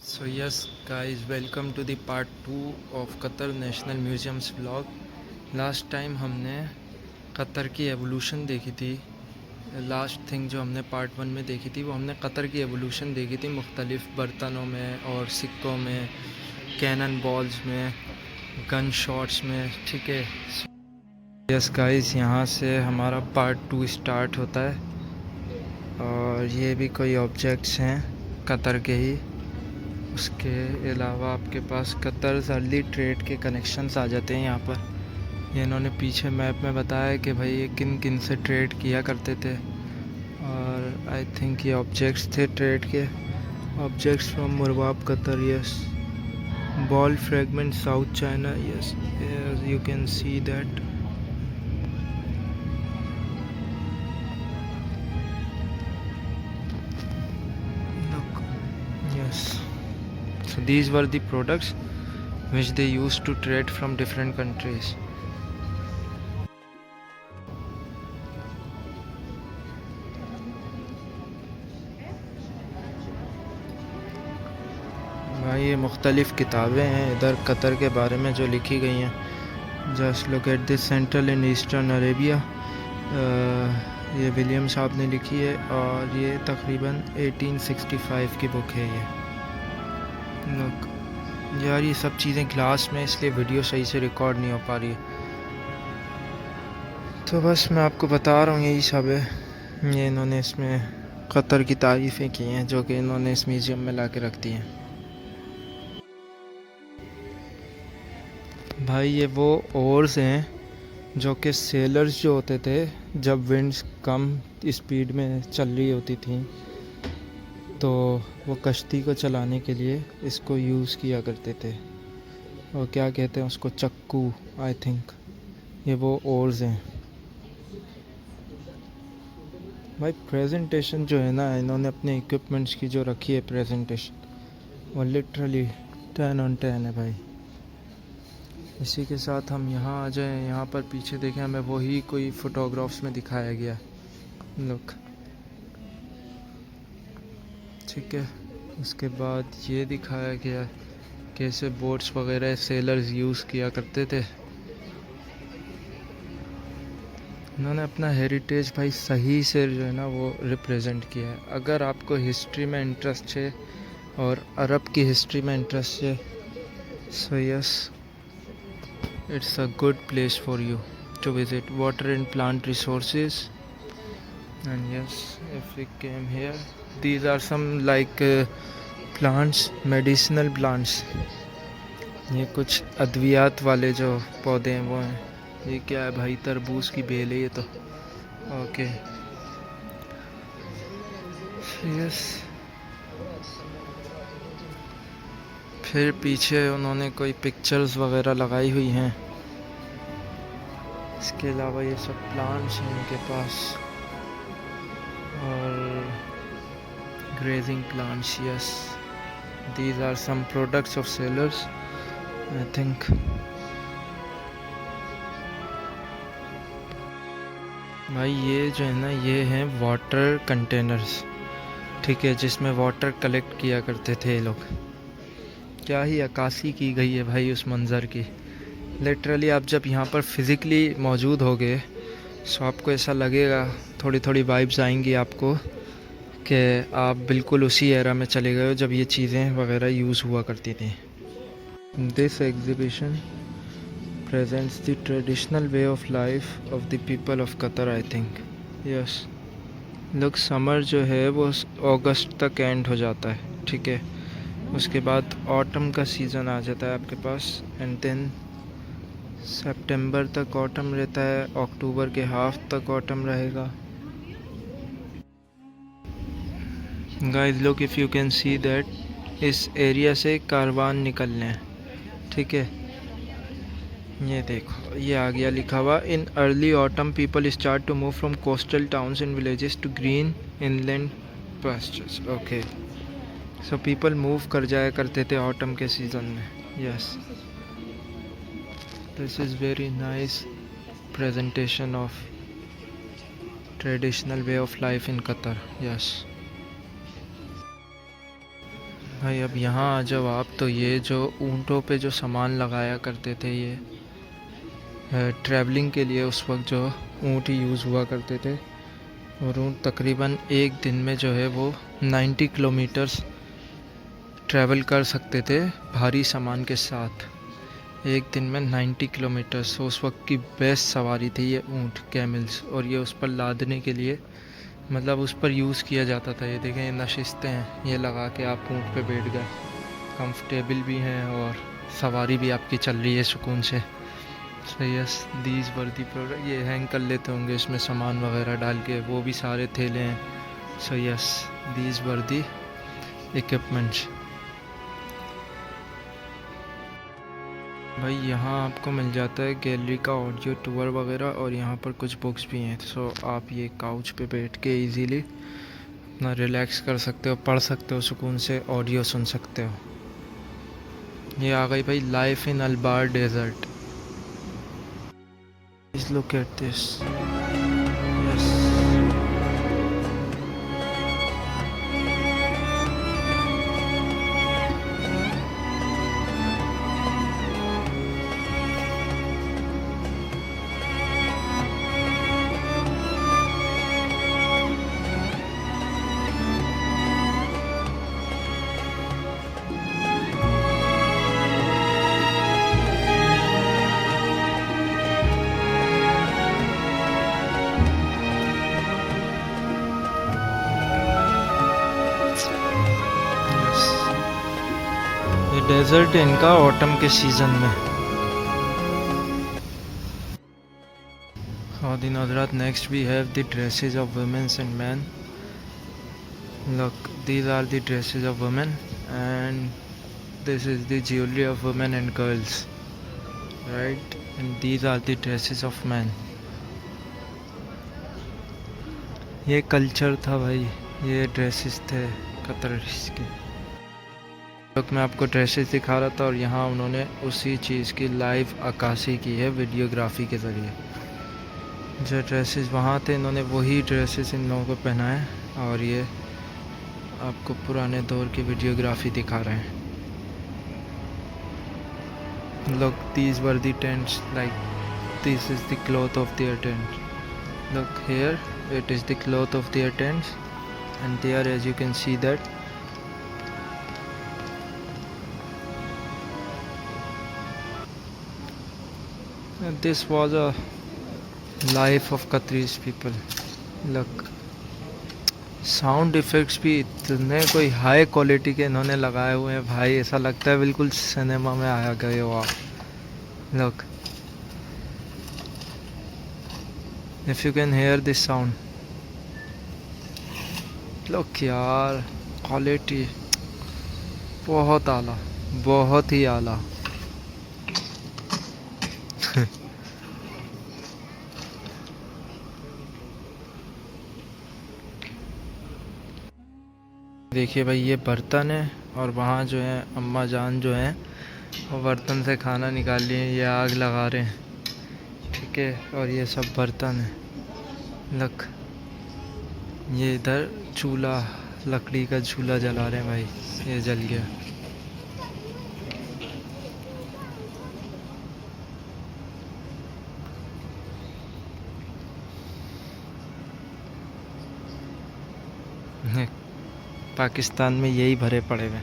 So yes guys, welcome to the part 2 of Qatar National Museums vlog. Last time हमने Qatar की evolution देखी थी। Last thing जो हमने पार्ट 1 में देखी थी वो हमने कतर की एवोल्यूशन देखी थी, मुख्तलिफ़ बर्तनों में और सिक्कों में, कैनन बॉल्स में, गन शॉट्स में। ठीक है, यस गाइस, यहाँ से हमारा पार्ट 2 स्टार्ट होता है और ये भी कोई ऑब्जेक्ट्स हैं कतर के ही। उसके अलावा आपके पास कतर अर्ली ट्रेड के कनेक्शंस आ जाते हैं यहाँ पर। ये इन्होंने पीछे मैप में बताया कि भाई ये किन किन से ट्रेड किया करते थे, और आई थिंक ये ऑब्जेक्ट्स थे ट्रेड के। Objects from Murbab Qatar, yes. Ball fragment South China, yes, you can see that. Yes. So these were the products which they used to trade from different countries. भाई ये मुख्तलिफ़ किताबें हैं इधर Qatar के बारे में जो लिखी गई हैं। Just look at this, central and eastern Arabia. ये विलियम साहब ने लिखी है और ये तकरीबन 1865 की बुक है ये। लुक यार, ये सब चीज़ें ग्लास में, इसलिए वीडियो सही से रिकॉर्ड नहीं हो पा रही है। तो बस मैं आपको बता रहा हूँ, यही सब है। ये इन्होंने इसमें कतर की तारीफ़ें की हैं जो कि इन्होंने इस म्यूज़ियम में ला के रख दी हैं। भाई ये वो ओर्स हैं जो कि सेलर्स जो होते थे, जब विंड्स कम स्पीड में चल रही होती थी तो वो कश्ती को चलाने के लिए इसको यूज़ किया करते थे। और क्या कहते हैं उसको, चक्कू आई थिंक। ये वो ओर्स हैं भाई। प्रेजेंटेशन जो है ना, इन्होंने अपने इक्विपमेंट्स की जो रखी है प्रेजेंटेशन, वो लिटरली 10/10 है भाई। इसी के साथ हम यहाँ आ जाएं। यहाँ पर पीछे देखें, हमें वही कोई फ़ोटोग्राफ्स में दिखाया गया। लुक, ठीक है। उसके बाद ये दिखाया गया कैसे बोट्स वगैरह सेलर्स यूज़ किया करते थे। उन्होंने अपना हेरिटेज भाई सही से जो है ना वो रिप्रेजेंट किया है। अगर आपको हिस्ट्री में इंटरेस्ट है और अरब की हिस्ट्री में इंटरेस्ट है, so yes, it's a good place for you to visit. Water and plant resources, and yes, if we came here, these are some like plants, medicinal plants. ये कुछ अद्वियात वाले जो पौधे हैं वो हैं। ये क्या है भाई, तरबूज की बेल है ये तो। Okay, yes. फिर पीछे उन्होंने कोई पिक्चर्स वगैरह लगाई हुई हैं। इसके अलावा ये सब प्लांट्स हैं इनके पास, और grazing plants, yes. These are some products of sellers I think. भाई ये जो है ना, ये हैं वाटर कंटेनर्स, ठीक है, जिसमें वाटर कलेक्ट किया करते थे ये लोग। क्या ही अक्कासी की गई है भाई उस मंज़र की। लिटरली आप जब यहाँ पर फिज़िकली मौजूद होगे तो आपको ऐसा लगेगा, थोड़ी थोड़ी वाइब्स आएंगी आपको कि आप बिल्कुल उसी एरा में चले गए हो जब ये चीज़ें वगैरह यूज़ हुआ करती थी। This exhibition presents the traditional way of life of the people of Qatar I think, yes. Look, summer जो है वो अगस्त तक एंड हो जाता है, ठीक है। उसके बाद ऑटम का सीज़न आ जाता है आपके पास, एंड देन सितंबर तक ऑटम रहता है, अक्टूबर के हाफ तक ऑटम रहेगा। Guys look, if you can see that इस एरिया से कारवान निकलने हैं, ठीक है। ये देखो, ये आ गया लिखा हुआ, in early autumn people start to move from coastal towns and villages to green inland pastures. Okay, so people move कर जाया करते थे ऑटम के सीज़न में, yes. This is very nice presentation of traditional way of life in Qatar, yes। भाई अब यहाँ आ जाओ आप। तो ये जो ऊँटों पे जो सामान लगाया करते थे, ये ट्रैवलिंग के लिए उस वक्त जो ऊँट ही यूज़ हुआ करते थे। और ऊँट तकरीबन एक दिन में जो है वो 90 किलोमीटर्स ट्रैवल कर सकते थे भारी सामान के साथ। एक दिन में 90 किलोमीटर्स। उस वक्त की बेस्ट सवारी थी ये ऊँट, कैमल्स। और ये उस पर लादने के लिए मतलब उस पर यूज़ किया जाता था। ये देखें, ये नशिस्तें हैं, ये लगा के आप ऊँट पे बैठ गए, कंफर्टेबल भी हैं और सवारी भी आपकी चल रही है सुकून से। सो yes, these were the product. ये हैंग कर लेते होंगे इसमें सामान वगैरह डाल के, वो भी सारे थैले हैं। So yes, these were the equipments. भाई यहाँ आपको मिल जाता है गैलरी का ऑडियो टूर वगैरह, और यहाँ पर कुछ बुक्स भी हैं। सो आप ये काउच पे बैठ के इजीली अपना रिलैक्स कर सकते हो, पढ़ सकते हो, सुकून से ऑडियो सुन सकते हो। ये आ गई भाई life in Albar desert. Please look at this. Yes, ये डेजर्ट है इनका ऑटम के सीजन में। Khadin Hazrat, next we have the dresses of women and men. Look, these are the dresses of women, and this is the jewelry of women and girls, right? And these are the dresses of men. ये culture था भाई, ये dresses थे Qatar के। लोग मैं आपको dresses दिखा रहा था, और यहाँ उन्होंने उसी चीज़ की लाइव अक्कासी की है वीडियोग्राफी के ज़रिए। जो ड्रेसेस वहाँ थे, इन्होंने वही ड्रेसेस इन लोगों को पहना है, और ये आपको पुराने दौर की वीडियोग्राफी दिखा रहे हैं। Look, these were the tents, like this is the cloth of their tent. Look here, it is the cloth of their tents, and there, as you can see that this was a life of Qatari's people. Look, sound effects भी इतने कोई high quality के इन्होंने लगाए हुए हैं भाई, ऐसा लगता है बिल्कुल सिनेमा में आया गए हो आप। Look, if you can hear this sound, look यार, क्वालिटी बहुत आला, बहुत ही आला। देखिए भाई, ये बर्तन है, और वहाँ जो है अम्मा जान जो हैं वो बर्तन से खाना निकाल लिए, ये आग लगा रहे हैं, ठीक है। और ये सब बर्तन है। लक, ये इधर चूल्हा, लकड़ी का चूल्हा जला रहे हैं भाई, ये जल गया। पाकिस्तान में यही भरे पड़े हुए।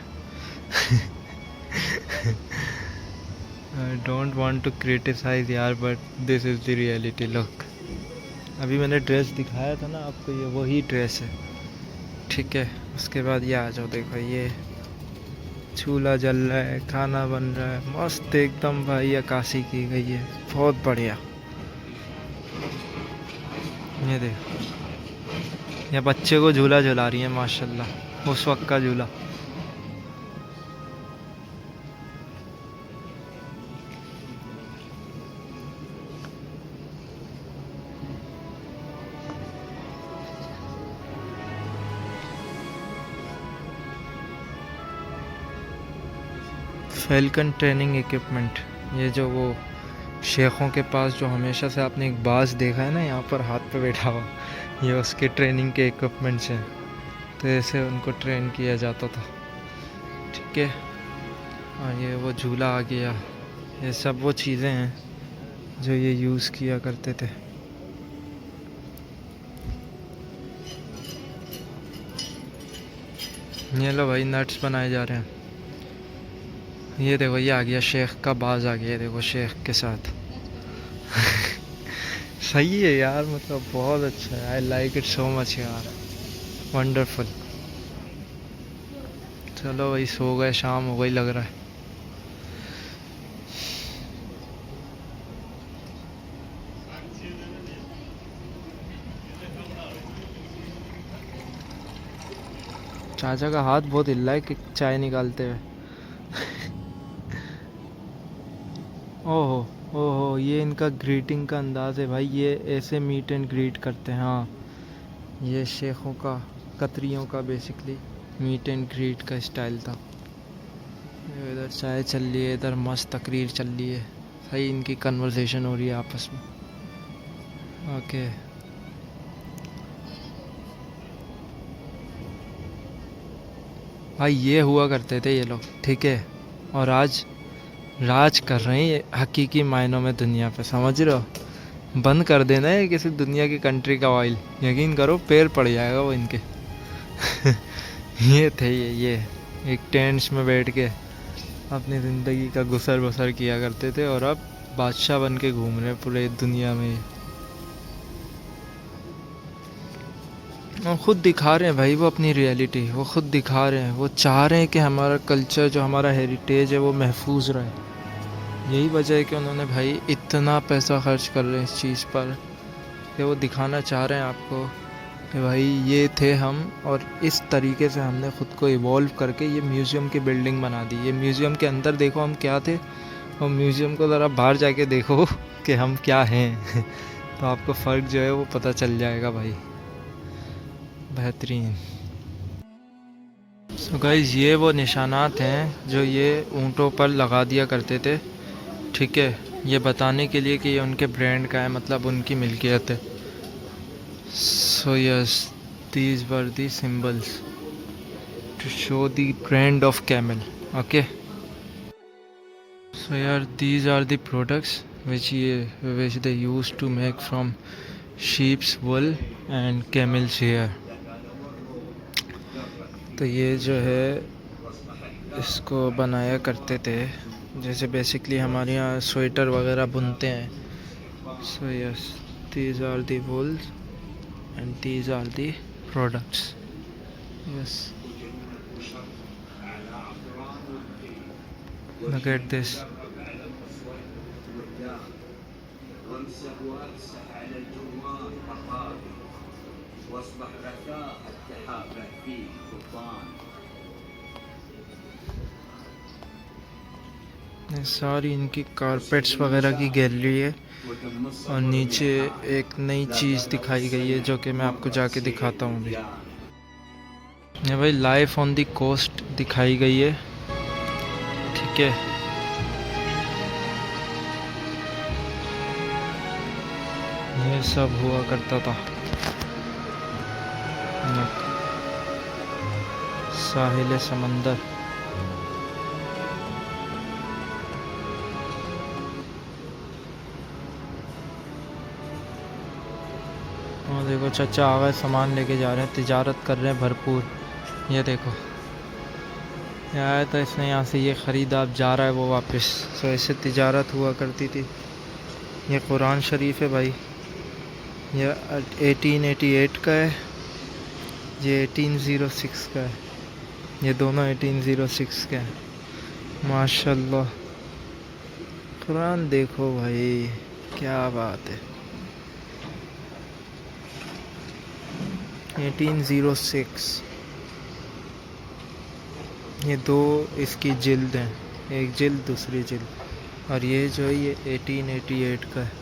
I don't want to criticise यार, but this is the reality. Look, अभी मैंने ड्रेस दिखाया था ना आपको, ये वही ड्रेस है, ठीक है। उसके बाद ये आ जाओ, देखो ये चूल्हा जल रहा है, खाना बन रहा है, मस्त एकदम भाई, अक्कासी की गई है, बहुत बढ़िया। ये देखो, ये बच्चे को झूला झुला रही है माशाल्लाह, उस वक्त का झूला। फैल्कन ट्रेनिंग इक्विपमेंट, ये जो वो शेखों के पास जो हमेशा से आपने एक बाज देखा है ना यहाँ पर हाथ पे बैठा हुआ, ये उसके ट्रेनिंग के इक्विपमेंट्स हैं। तो ऐसे उनको ट्रेन किया जाता था, के। और ये वो झूला आ गया, ये सब वो चीज़ें हैं जो ये यूज़ किया करते थे। ये लो भाई नट्स बनाए जा रहे हैं। ये देखो ये आ गया शेख का बाज आ गया, देखो शेख के साथ। सही है यार, मतलब बहुत अच्छा है। I like it so much यार, वंडरफुल। चलो भाई सो गए, शाम हो गई लग रहा है। चाचा का हाथ बहुत हिल रहा है कि चाय निकालते हुए। ओहो ओहो, ये इनका ग्रीटिंग का अंदाज है भाई, ये ऐसे मीट एंड ग्रीट करते हैं। हाँ, ये शेखों का, कतरियों का बेसिकली मीट एंड ग्रीट का स्टाइल था। इधर चाय चल रही है, इधर मस्त तकरीर चल रही है। सही इनकी कन्वर्सेशन हो रही है आपस में। ओके भाई, ये हुआ करते थे ये लोग, ठीक है। और आज राज कर रहे हैं ये हकीकी मायनों में दुनिया पे, समझ रहे हो। बंद कर देना है किसी दुनिया की कंट्री का ऑयल, यकीन करो पैर पड़ जाएगा वो इनके। ये थे ये एक टेंट्स में बैठ के अपनी ज़िंदगी का गुसर बसर किया करते थे, और अब बादशाह बन के घूम रहे हैं पूरे दुनिया में। वो खुद दिखा रहे हैं भाई, वो अपनी रियलिटी वो खुद दिखा रहे हैं। वो चाह रहे हैं कि हमारा कल्चर, जो हमारा हेरिटेज है, वो महफूज रहे। यही वजह है कि उन्होंने भाई इतना पैसा खर्च कर रहे हैं इस चीज़ पर, कि वो दिखाना चाह रहे हैं आपको कि भाई ये थे हम, और इस तरीके से हमने ख़ुद को इवॉल्व करके ये म्यूज़ियम की बिल्डिंग बना दी। ये म्यूज़ियम के अंदर देखो हम क्या थे, और म्यूज़ियम को ज़रा बाहर जाके देखो कि हम क्या हैं। तो आपको फ़र्क जो है वो पता चल जाएगा भाई। बेहतरीन। सो गाइस, ये वो निशानात हैं जो ये ऊँटों पर लगा दिया करते थे, ठीक है। ये बताने के लिए कि ये उनके ब्रांड का है, मतलब उनकी मिल्कियत है। So yes, these were the symbols to show the brand of camel. Okay, so यार these are the products which they used to make from sheep's wool and camel's hair। तो ये जो है इसको बनाया करते थे, जैसे बेसिकली हमारे यहाँ स्वेटर वगैरह बुनते हैं। So yes, these are the wools and these are the products. Yes, look at this। ये सारी इनकी कारपेट्स वगैरह की गैलरी है, और नीचे एक नई चीज़ दिखाई गई है जो कि मैं आपको जाके दिखाता हूँ अभी। ये भाई लाइफ ऑन द कोस्ट दिखाई गई है, ठीक है। ये सब हुआ करता था साहिल समंदर। और देखो चाचा आ गए, सामान लेके जा रहे हैं, तिजारत कर रहे हैं भरपूर। ये देखो, ये आया था इसने यहाँ से ये ख़रीदा, अब जा रहा है वो वापस। सो ऐसे तिजारत हुआ करती थी। ये कुरान शरीफ है भाई, ये 1888 का है, ये 1806 का है। ये दोनों 1806 के हैं। माशाल्लाह, कुरान देखो भाई, क्या बात है। 1806। ये दो इसकी जिल्द हैं, एक जिल्द दूसरी जिल्द, और ये जो है ये 1888 का है।